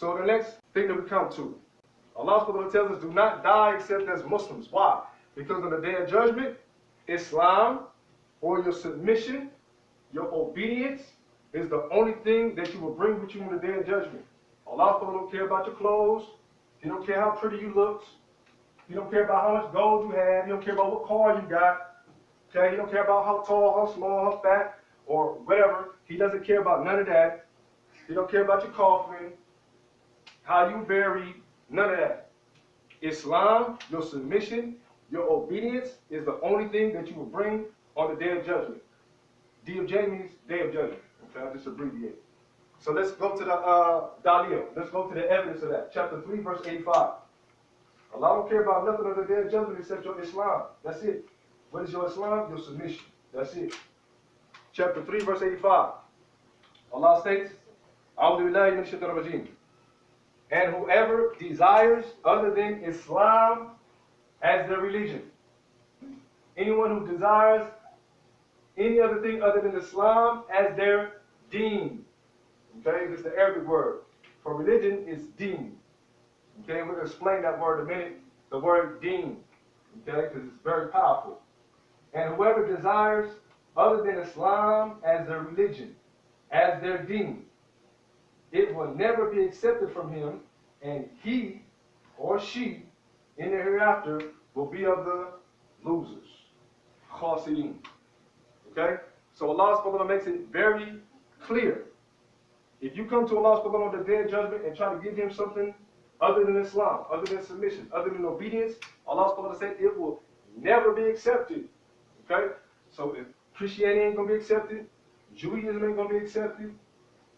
So the next thing that we come to, Allah subhanahu wa ta'ala tells us, do not die except as Muslims. Why? Because on the day of judgment, Islam, or your submission, your obedience, is the only thing that you will bring with you on the day of judgment. Allah don't care about your clothes. He don't care how pretty you look. He don't care about how much gold you have. He don't care about what car you got. Okay? He don't care about how tall, how small, how fat, or whatever. He doesn't care about none of that. He don't care about your coffin, how you buried, none of that. Islam, your submission, your obedience is the only thing that you will bring on the day of judgment. D-of-J means day of judgment. Okay, I'll just abbreviate. So let's go to the Dalil. Let's go to the evidence of that. Chapter 3, verse 85. Allah don't care about nothing on the day of judgment except your Islam. That's it. What is your Islam? Your submission. That's it. Chapter 3, verse 85. Allah states, Abdul-Walee min shaitanir rajim. And whoever desires other than Islam as their religion, anyone who desires any other thing other than Islam as their Deen. Okay, this is the Arabic word. For religion is Deen. Okay, we're going to explain that word in a minute. The word Deen. Okay, because it's very powerful. And whoever desires other than Islam as their religion, as their Deen, it will never be accepted from him, and he or she in the hereafter will be of the losers. Khasirin. Okay? So Allah subhanahu wa ta'ala makes it very clear. If you come to Allah subhanahu wa ta'ala on the day of judgment and try to give him something other than Islam, other than submission, other than obedience, Allah subhanahu wa ta'ala said it will never be accepted. Okay? So if Christianity ain't going to be accepted, Judaism ain't going to be accepted,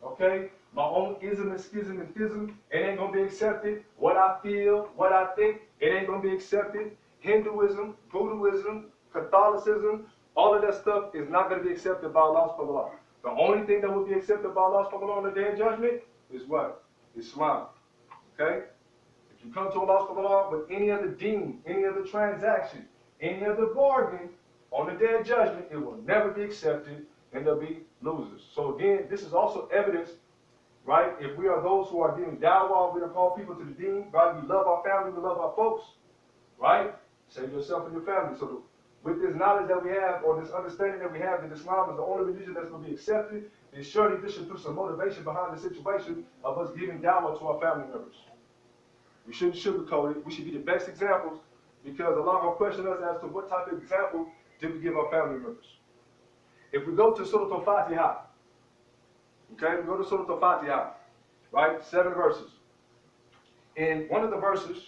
okay? My own ism and schism and thism, it ain't going to be accepted. What I feel, what I think, it ain't going to be accepted. Hinduism, Buddhism, Catholicism, all of that stuff is not going to be accepted by Allah subhanahu wa ta'ala. The only thing that will be accepted by Allah subhanahu wa ta'ala on the day of judgment is what? Islam. Okay? If you come to Allah subhanahu wa ta'ala with any other deen, any other transaction, any other bargain, on the day of judgment, it will never be accepted and there'll be losers. So again, this is also evidence, right? If we are those who are giving dawah, we don't call people to the deen, right? We love our family, we love our folks, right? Save yourself and your family. So with this knowledge that we have, or this understanding that we have that Islam is the only religion that's going to be accepted, then surely this should put some motivation behind the situation of us giving dawah to our family members. We shouldn't sugarcoat it. We should be the best examples, because Allah will question us as to what type of example did we give our family members. If we go to Surah Al-Fatiha, okay, we go to Surah Al-Fatiha, right, 7 verses. In one of the verses,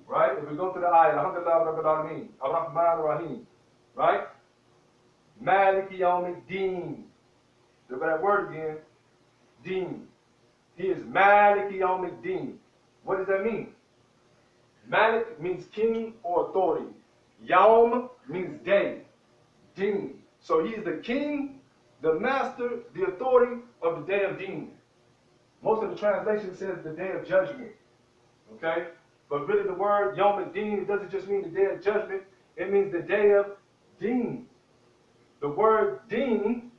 right, if we go to the ayah, Alhamdulillah Rabbil Alameen, Ar-Rahman Ar-Rahim, right, Maliki Yawmi Deen. Look at that word again, Deen. He is Maliki Yawmi Deen. What does that mean? Malik means king or authority. Yawm means day. Deen. So he is the king, the master, the authority of the day of Deen. Most of the translation says the day of judgment. Okay? But really the word Yawm al-Deen, it doesn't just mean the day of judgment. It means the day of Deen. The word Deen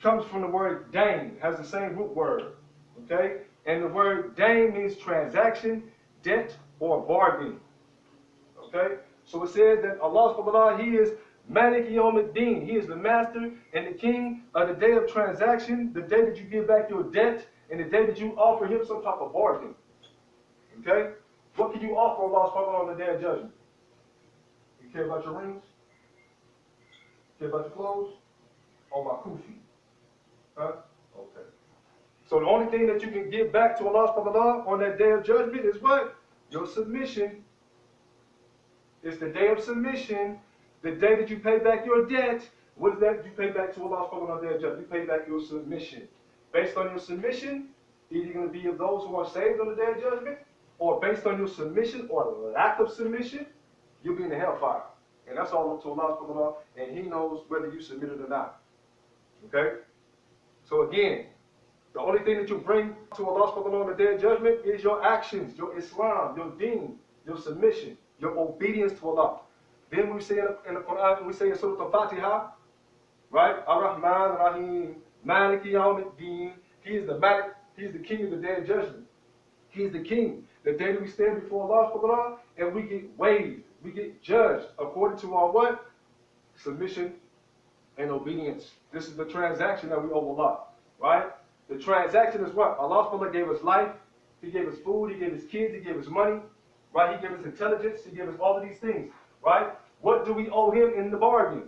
comes from the word Dane. It has the same root word. Okay? And the word Dane means transaction, debt, or bargain. Okay? So it says that Allah subhanahu wa ta'ala, He is Malik Yawm al-Deen. He is the master and the king of the day of transaction, the day that you give back your debt, and the day that you offer him some type of bargain. Okay? What can you offer Allah subhanahu wa ta'ala on the day of judgment? You care about your rings? You care about your clothes? Or my kufi? Huh? Okay. So the only thing that you can give back to Allah subhanahu wa ta'ala on that day of judgment is what? Your submission. It's the day of submission, the day that you pay back your debt. What is that you pay back to Allah subhanahu wa ta'ala on the day of judgment? You pay back your submission. Based on your submission, either you're going to be of those who are saved on the day of judgment, or based on your submission or lack of submission, you'll be in the hellfire. And that's all up to Allah subhanahu wa ta'ala, and He knows whether you submitted or not. Okay? So again, the only thing that you bring to Allah subhanahu wa ta'ala on the day of judgment is your actions, your Islam, your deen, your submission, your obedience to Allah. Then we say in the Qur'an, we say in Surah Al-Fatiha, right? Ar-Rahman Ar-Rahim, Maliki Yawm al-Deen. He is the Malik, He's the king of the day of judgment. He's the king. The day that we stand before Allah and we get weighed, we get judged according to our what? Submission and obedience. This is the transaction that we owe Allah, right? The transaction is what? Allah gave us life, He gave us food, He gave us kids, He gave us money, right? He gave us intelligence, He gave us all of these things, right? What do we owe Him in the bargain?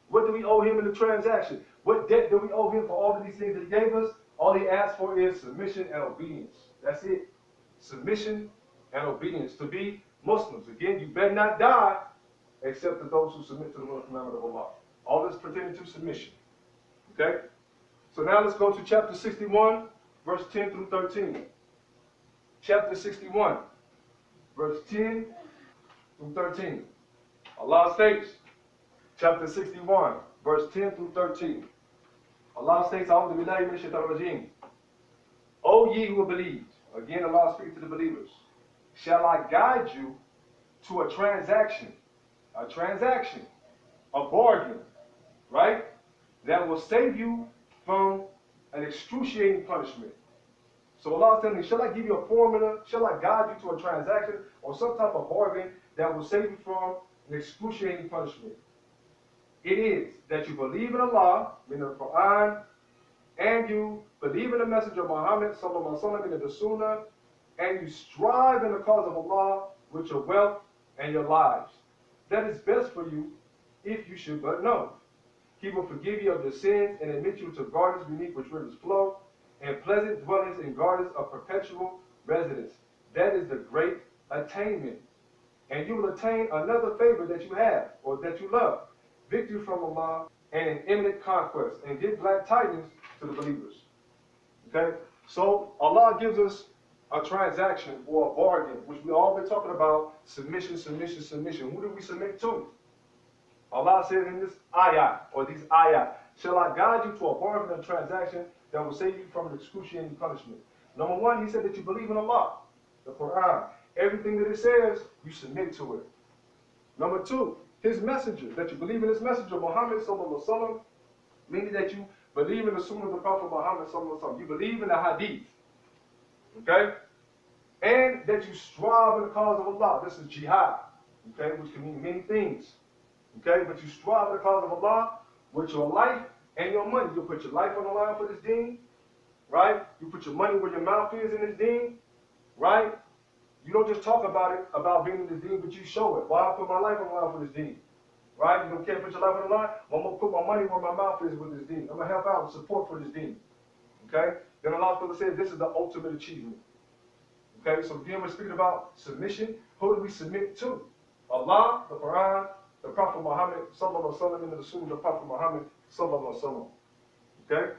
What do we owe Him in the transaction? What debt do we owe Him for all of these things that He gave us? All He asked for is submission and obedience. That's it. Submission and obedience. To be Muslims. Again, you better not die except to those who submit to the commandment of Allah. All this pertaining to submission. Okay? So now let's go to chapter 61, verse 10 through 13. Chapter 61, verse 10 through 13. Allah states, chapter 61, verse 10 through 13. Allah states, Abdul-Walee min ash-shaytanir rajim. O ye who believed, again Allah speaks to the believers, shall I guide you to a transaction, a bargain, right, that will save you from an excruciating punishment. So Allah is telling me, shall I give you a formula, shall I guide you to a transaction or some type of bargain that will save you from an excruciating punishment? It is that you believe in Allah, in the Quraan, and you believe in the Messenger of Muhammad, sallallahu alaihi wasallam, in the Sunnah, and you strive in the cause of Allah with your wealth and your lives. That is best for you if you should but know. He will forgive you of your sins and admit you to gardens beneath which rivers flow, and pleasant dwellings in gardens of perpetual residence. That is the great attainment. And you will attain another favor that you have, or that you love, victory from Allah, and an imminent conquest, and give glad tidings to the believers. Okay? So Allah gives us a transaction or a bargain, which we all been talking about, submission, submission, submission. Who do we submit to? Allah says in this ayah, or these ayah, shall I guide you to a bargain and transaction that will save you from an excruciating punishment? Number one, He said that you believe in Allah, the Qur'an. Everything that it says, you submit to it. Number two, His messenger, that you believe in His messenger, Muhammad sallallahu alaihi wasallam, meaning that you believe in the Sunnah of the Prophet Muhammad sallallahu alaihi wasallam. You believe in the Hadith, okay? And that you strive in the cause of Allah. This is jihad, okay, which can mean many things, okay? But you strive in the cause of Allah with your life and your money. You put your life on the line for this deen, right? You put your money where your mouth is in this deen, right? You don't just talk about it, about being in this deen, but you show it. Why I put my life on the line for this deen? Right? You don't care to put your life on the line? Well, I'm going to put my money where my mouth is with this deen. I'm going to help out and support for this deen. Okay? Then Allah says this is the ultimate achievement. Okay? So again, we're speaking about submission. Who do we submit to? Allah, the Quran, the Prophet Muhammad, sallallahu alaihi wasallam, and the Sunnah of the Prophet Muhammad, sallallahu alaihi wasallam. Okay?